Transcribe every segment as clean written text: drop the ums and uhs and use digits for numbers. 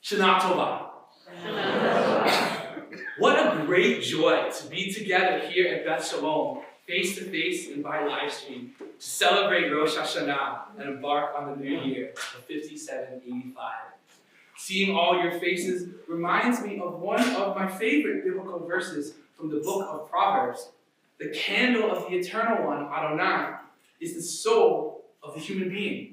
Shana Tova. What a great joy to be together here at Beth Shalom, face to face and by live stream, to celebrate Rosh Hashanah and embark on the new year of 5785. Seeing all your faces reminds me of one of my favorite biblical verses from the book of Proverbs. The candle of the Eternal One, Adonai, is the soul of the human being.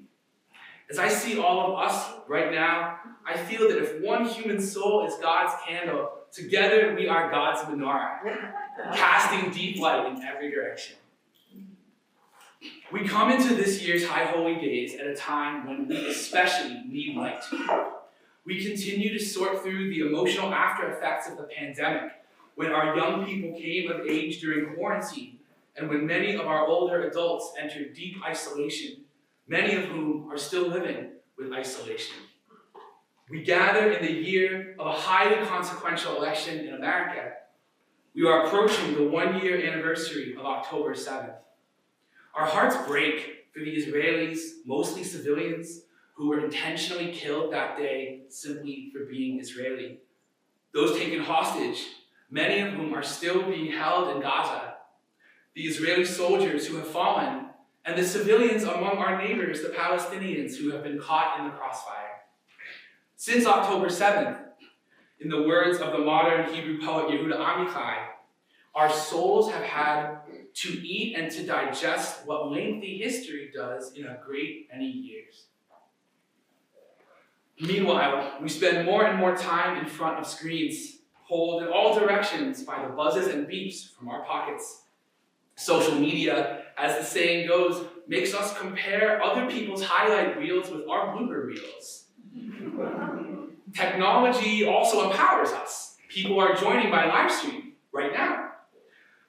As I see all of us right now, I feel that if one human soul is God's candle, together we are God's menorah, casting deep light in every direction. We come into this year's High Holy Days at a time when we especially need light. We continue to sort through the emotional after effects of the pandemic, when our young people came of age during quarantine, and when many of our older adults entered deep isolation, many of whom are still living with isolation. We gather in the year of a highly consequential election in America. We are approaching the one-year anniversary of October 7th. Our hearts break for the Israelis, mostly civilians, who were intentionally killed that day simply for being Israeli. Those taken hostage, many of whom are still being held in Gaza. The Israeli soldiers who have fallen, and the civilians among our neighbors, the Palestinians, who have been caught in the crossfire. Since October 7th, in the words of the modern Hebrew poet Yehuda Amichai, our souls have had to eat and to digest what lengthy history does in a great many years. Meanwhile, we spend more and more time in front of screens, pulled in all directions by the buzzes and beeps from our pockets. Social media, as the saying goes, makes us compare other people's highlight reels with our blooper reels. Technology also empowers us. People are joining by live stream right now.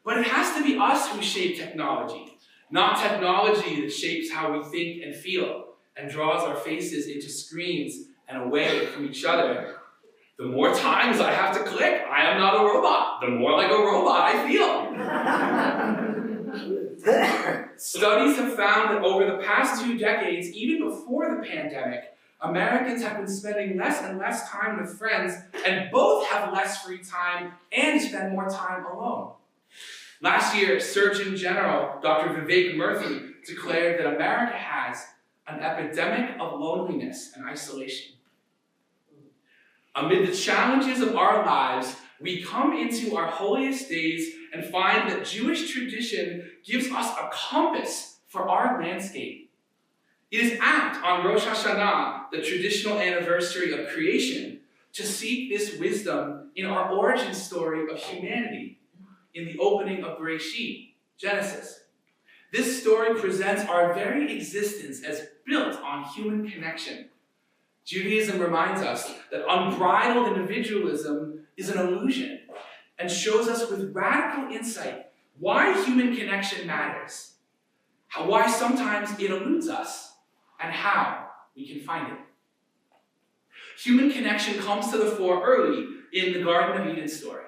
But it has to be us who shape technology, not technology that shapes how we think and feel and draws our faces into screens and away from each other. The more times I have to click, I am not a robot. The more like a robot I feel. Studies have found that over the past 2 decades, even before the pandemic, Americans have been spending less and less time with friends, and both have less free time and spend more time alone. Last year, Surgeon General Dr. Vivek Murthy declared that America has an epidemic of loneliness and isolation. Amid the challenges of our lives, we come into our holiest days and find that Jewish tradition gives us a compass for our landscape. It is apt on Rosh Hashanah, the traditional anniversary of creation, to seek this wisdom in our origin story of humanity, in the opening of Bereshit, Genesis. This story presents our very existence as built on human connection. Judaism reminds us that unbridled individualism is an illusion and shows us with radical insight why human connection matters, why sometimes it eludes us, and how we can find it. Human connection comes to the fore early in the Garden of Eden story.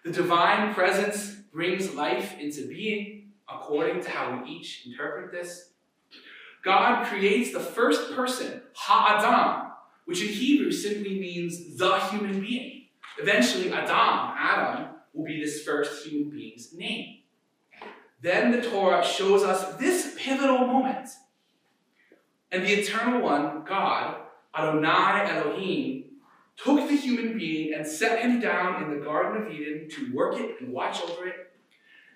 The divine presence brings life into being according to how we each interpret this. God creates the first person, Ha-Adam, which in Hebrew simply means the human being. Eventually, Adam, will be this first human being's name. Then the Torah shows us this pivotal moment. And the Eternal One, God, Adonai Elohim, took the human being and set him down in the Garden of Eden to work it and watch over it.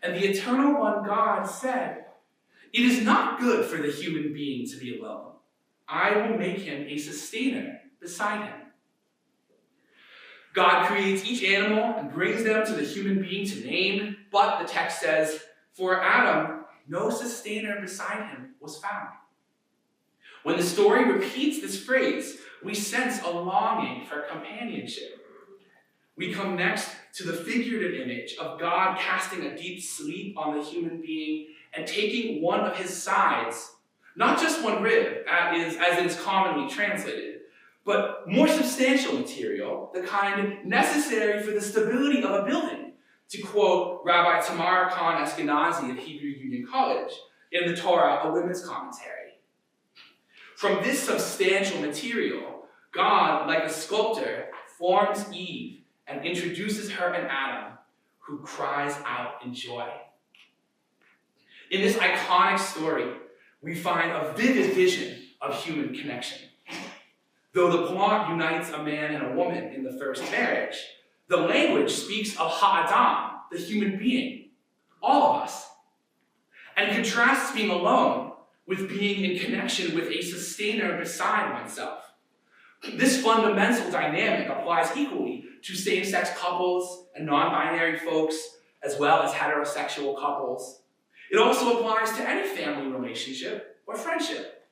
And the Eternal One, God, said, "It is not good for the human being to be alone. I will make him a sustainer beside him." God creates each animal and brings them to the human being to name, but the text says, for Adam, no sustainer beside him was found. When the story repeats this phrase, we sense a longing for companionship. We come next to the figurative image of God casting a deep sleep on the human being and taking one of his sides, not just one rib, as it is commonly translated, but more substantial material, the kind necessary for the stability of a building, to quote Rabbi Tamar Khan Eskenazi of Hebrew Union College in the Torah, a women's commentary. From this substantial material, God, like a sculptor, forms Eve and introduces her and Adam, who cries out in joy. In this iconic story, we find a vivid vision of human connection. Though the plot unites a man and a woman in the first marriage, the language speaks of Ha'adam, the human being, all of us, and contrasts being alone with being in connection with a sustainer beside oneself. This fundamental dynamic applies equally to same-sex couples and non-binary folks, as well as heterosexual couples. It also applies to any family relationship or friendship.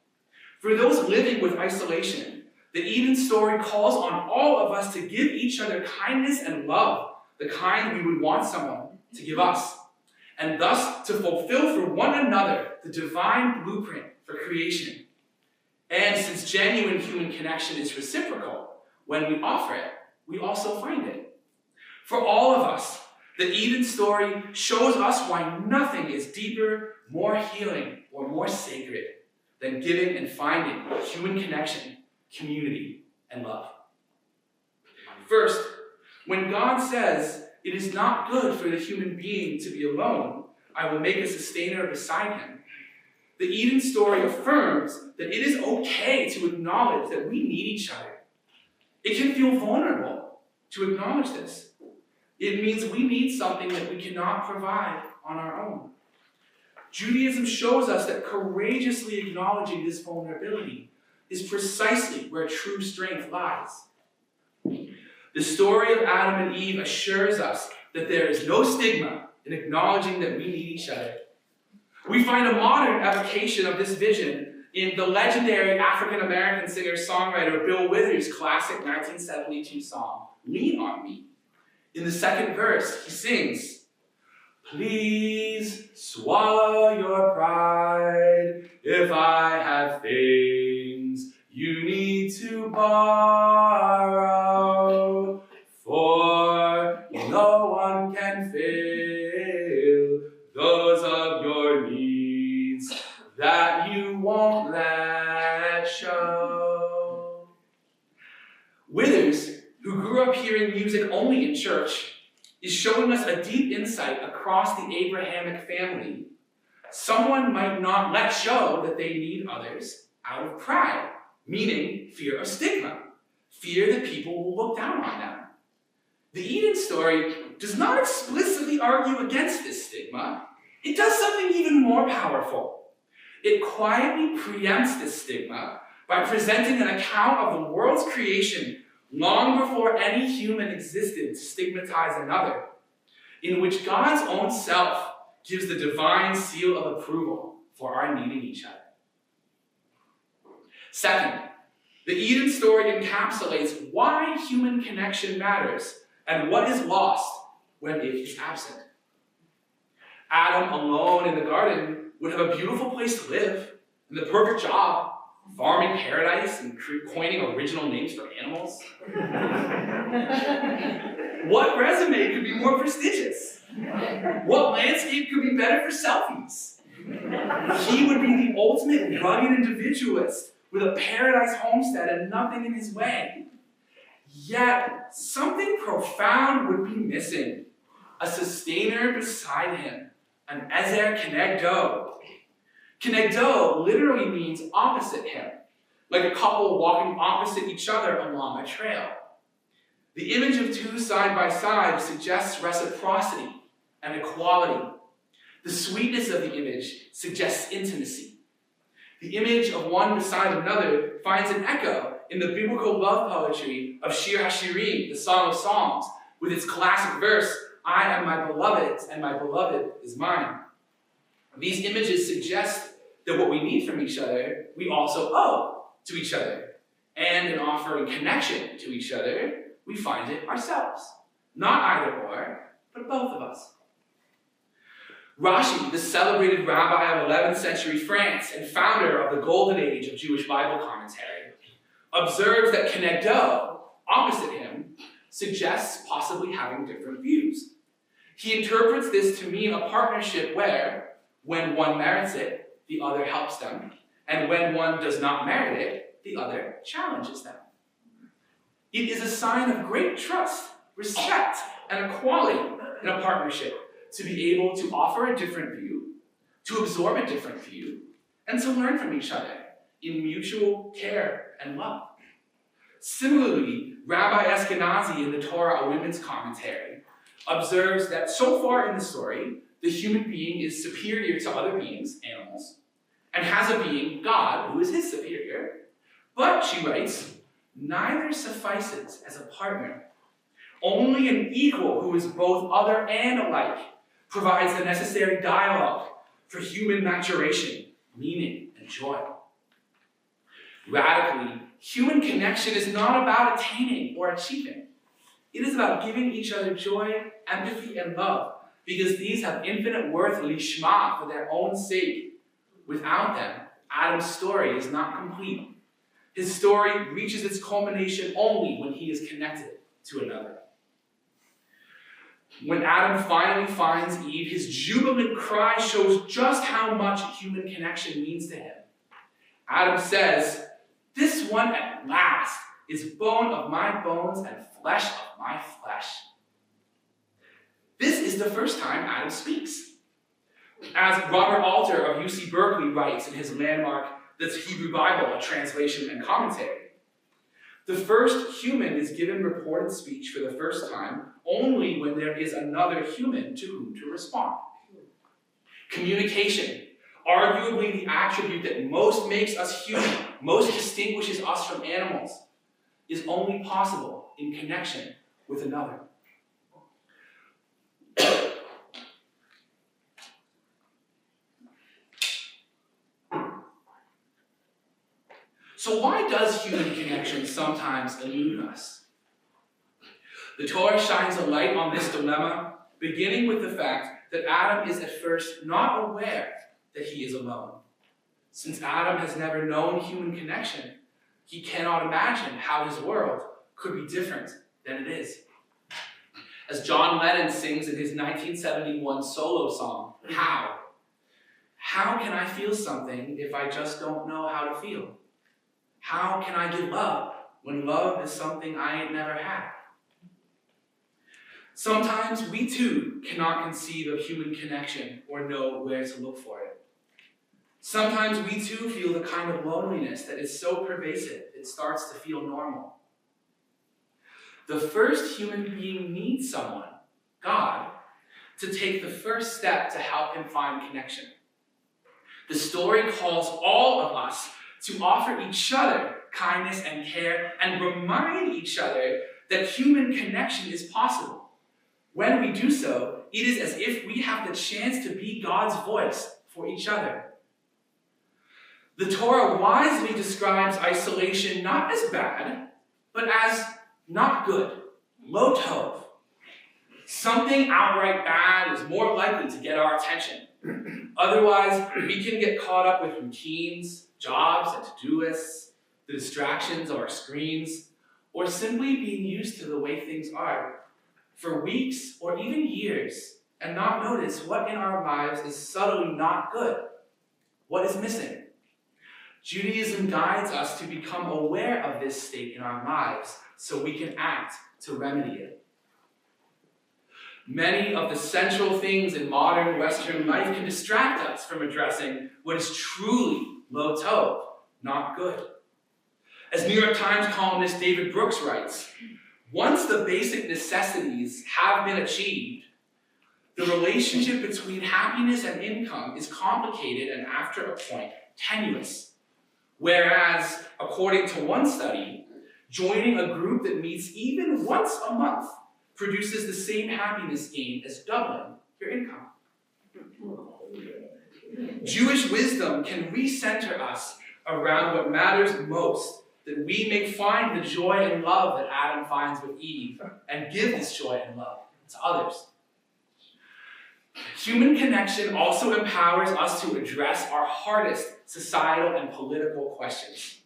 For those living with isolation, the Eden story calls on all of us to give each other kindness and love, the kind we would want someone to give us, and thus to fulfill for one another the divine blueprint for creation. And since genuine human connection is reciprocal, when we offer it, we also find it. For all of us, the Eden story shows us why nothing is deeper, more healing, or more sacred than giving and finding human connection, community, and love. First, when God says, "It is not good for the human being to be alone, I will make a sustainer beside him," the Eden story affirms that it is okay to acknowledge that we need each other. It can feel vulnerable to acknowledge this. It means we need something that we cannot provide on our own. Judaism shows us that courageously acknowledging this vulnerability is precisely where true strength lies. The story of Adam and Eve assures us that there is no stigma in acknowledging that we need each other. We find a modern evocation of this vision in the legendary African-American singer-songwriter Bill Withers' classic 1972 song, "Lean on Me." In the second verse, he sings, "Please swallow your pride if I have things you need to borrow, for no one can fill those of your needs that you won't let show." Withers, who grew up hearing music only in church, is showing us a deep insight across the Abrahamic family. Someone might not let show that they need others out of pride, meaning fear of stigma, fear that people will look down on them. The Eden story does not explicitly argue against this stigma. It does something even more powerful. It quietly preempts this stigma by presenting an account of the world's creation long before any human existed to stigmatize another, in which God's own self gives the divine seal of approval for our needing each other. Second, the Eden story encapsulates why human connection matters and what is lost when it is absent. Adam alone in the garden would have a beautiful place to live and the perfect job, farming paradise and coining original names for animals. What resume could be more prestigious? What landscape could be better for selfies? He would be the ultimate rugged individualist with a paradise homestead and nothing in his way. Yet, something profound would be missing. A sustainer beside him, an Ezer Kenegdo. Kenegdo literally means opposite him, like a couple walking opposite each other along a trail. The image of two side by side suggests reciprocity and equality. The sweetness of the image suggests intimacy. The image of one beside another finds an echo in the biblical love poetry of Shir HaShirim, the Song of Songs, with its classic verse, "I am my beloved, and my beloved is mine." These images suggest that what we need from each other, we also owe to each other. And in offering connection to each other, we find it ourselves. Not either or, but both of us. Rashi, the celebrated rabbi of 11th century France and founder of the golden age of Jewish Bible commentary, observes that Kenegdo, opposite him, suggests possibly having different views. He interprets this to mean a partnership where, when one merits it, the other helps them, and when one does not merit it, the other challenges them. It is a sign of great trust, respect, and equality in a partnership to be able to offer a different view, to absorb a different view, and to learn from each other in mutual care and love. Similarly, Rabbi Ashkenazi in the Torah, a women's commentary, observes that so far in the story, the human being is superior to other beings, animals, and has a being, God, who is his superior. But, she writes, neither suffices as a partner. Only an equal who is both other and alike provides the necessary dialogue for human maturation, meaning, and joy. Radically, human connection is not about attaining or achieving. It is about giving each other joy, empathy, and love, because these have infinite worth lishma for their own sake. Without them, Adam's story is not complete. His story reaches its culmination only when he is connected to another. When Adam finally finds Eve, his jubilant cry shows just how much human connection means to him. Adam says, "This one at last is bone of my bones and flesh of my flesh." This is the first time Adam speaks. As Robert Alter of UC Berkeley writes in his landmark, The Hebrew Bible, a translation and commentary, the first human is given reported speech for the first time only when there is another human to whom to respond. Communication, arguably the attribute that most makes us human, most distinguishes us from animals, is only possible in connection with another. So why does human connection sometimes elude us? The Torah shines a light on this dilemma, beginning with the fact that Adam is at first not aware that he is alone. Since Adam has never known human connection, he cannot imagine how his world could be different than it is. As John Lennon sings in his 1971 solo song, How can I feel something if I just don't know how to feel? How can I give love when love is something I ain't never had? Sometimes we too cannot conceive of human connection or know where to look for it. Sometimes we too feel the kind of loneliness that is so pervasive it starts to feel normal. The first human being needs someone, God, to take the first step to help him find connection. The story calls all of us to offer each other kindness and care and remind each other that human connection is possible. When we do so, it is as if we have the chance to be God's voice for each other. The Torah wisely describes isolation not as bad, but as not good, lo tov. Something outright bad is more likely to get our attention. Otherwise, we can get caught up with routines, jobs and to-do lists, the distractions of our screens, or simply being used to the way things are for weeks or even years and not notice what in our lives is subtly not good, what is missing. Judaism guides us to become aware of this state in our lives so we can act to remedy it. Many of the central things in modern Western life can distract us from addressing what is truly lo tov, not good. As New York Times columnist David Brooks writes, once the basic necessities have been achieved, the relationship between happiness and income is complicated and after a point, tenuous. Whereas, according to one study, joining a group that meets even once a month produces the same happiness gain as doubling your income. Jewish wisdom can recenter us around what matters most, that we may find the joy and love that Adam finds with Eve and give this joy and love to others. Human connection also empowers us to address our hardest societal and political questions.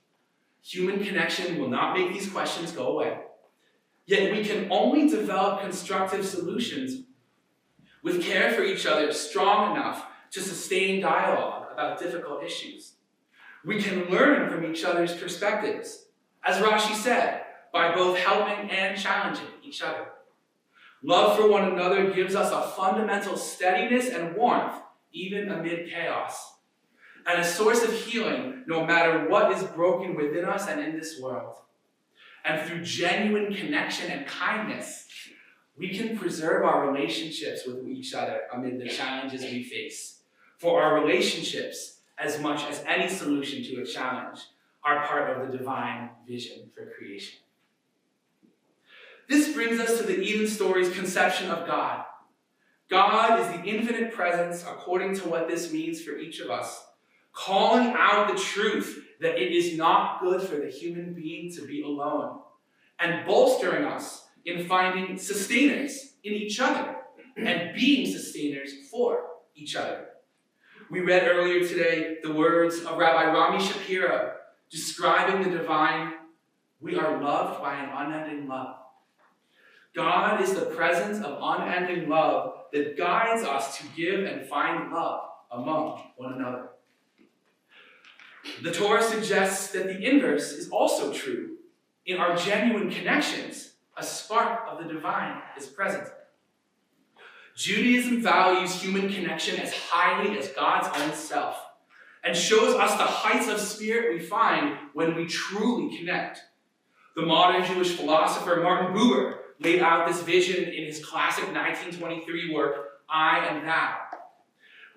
Human connection will not make these questions go away. Yet we can only develop constructive solutions with care for each other strong enough to sustain dialogue about difficult issues. We can learn from each other's perspectives. As Rashi said, by both helping and challenging each other. Love for one another gives us a fundamental steadiness and warmth, even amid chaos, and a source of healing no matter what is broken within us and in this world. And through genuine connection and kindness, we can preserve our relationships with each other amid the challenges we face. For our relationships, as much as any solution to a challenge, are part of the divine vision for creation. This brings us to the Eden story's conception of God. God is the infinite presence according to what this means for each of us, calling out the truth that it is not good for the human being to be alone, and bolstering us in finding sustainers in each other and being sustainers for each other. We read earlier today the words of Rabbi Rami Shapiro describing the divine. We are loved by an unending love. God is the presence of unending love that guides us to give and find love among one another. The Torah suggests that the inverse is also true. In our genuine connections, a spark of the divine is present. Judaism values human connection as highly as God's own self and shows us the heights of spirit we find when we truly connect. The modern Jewish philosopher Martin Buber laid out this vision in his classic 1923 work, I and Thou.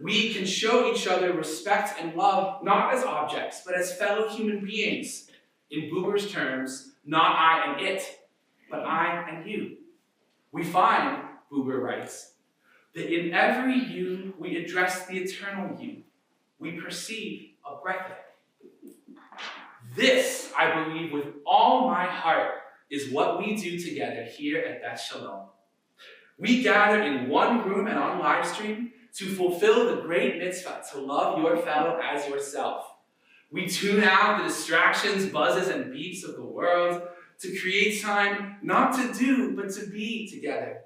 We can show each other respect and love not as objects, but as fellow human beings. In Buber's terms, not I and it, but I and you. We find, Buber writes, that in every you we address the eternal you. We perceive a breath of it. This, I believe with all my heart, is what we do together here at Beth Shalom. We gather in one room and on live stream to fulfill the great mitzvah to love your fellow as yourself. We tune out the distractions, buzzes, and beeps of the world to create time not to do, but to be together.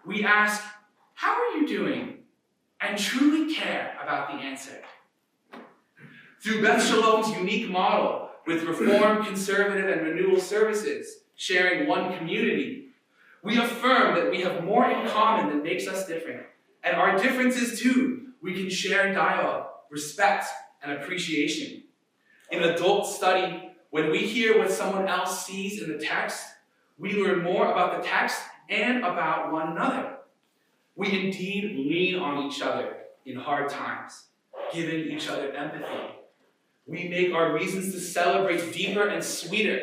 We ask, how are you doing? And truly care about the answer. Through Beth Shalom's unique model with Reform, Conservative, and Renewal services, sharing one community, we affirm that we have more in common than makes us different. And our differences too, we can share dialogue, respect, and appreciation. In adult study, when we hear what someone else sees in the text, we learn more about the text and about one another. We indeed lean on each other in hard times, giving each other empathy. We make our reasons to celebrate deeper and sweeter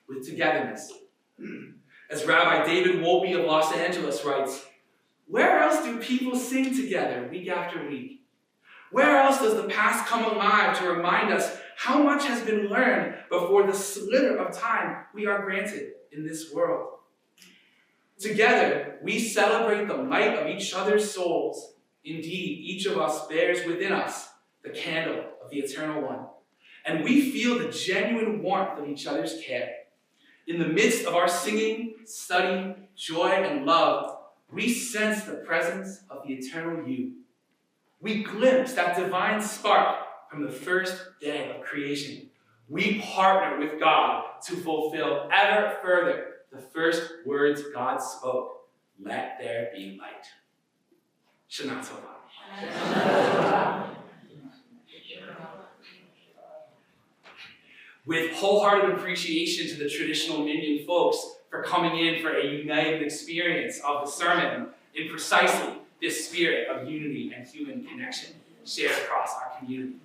with togetherness. As Rabbi David Wolpe of Los Angeles writes, where else do people sing together week after week? Where else does the past come alive to remind us how much has been learned before the slither of time we are granted in this world? Together, we celebrate the light of each other's souls. Indeed, each of us bears within us the candle of the Eternal One, and we feel the genuine warmth of each other's care. In the midst of our singing, study, joy, and love, we sense the presence of the eternal you. We glimpse that divine spark from the first day of creation. We partner with God to fulfill ever further the first words God spoke. Let there be light. Shana Tova. With wholehearted appreciation to the traditional Minyan folks for coming in for a united experience of the sermon in precisely this spirit of unity and human connection shared across our community.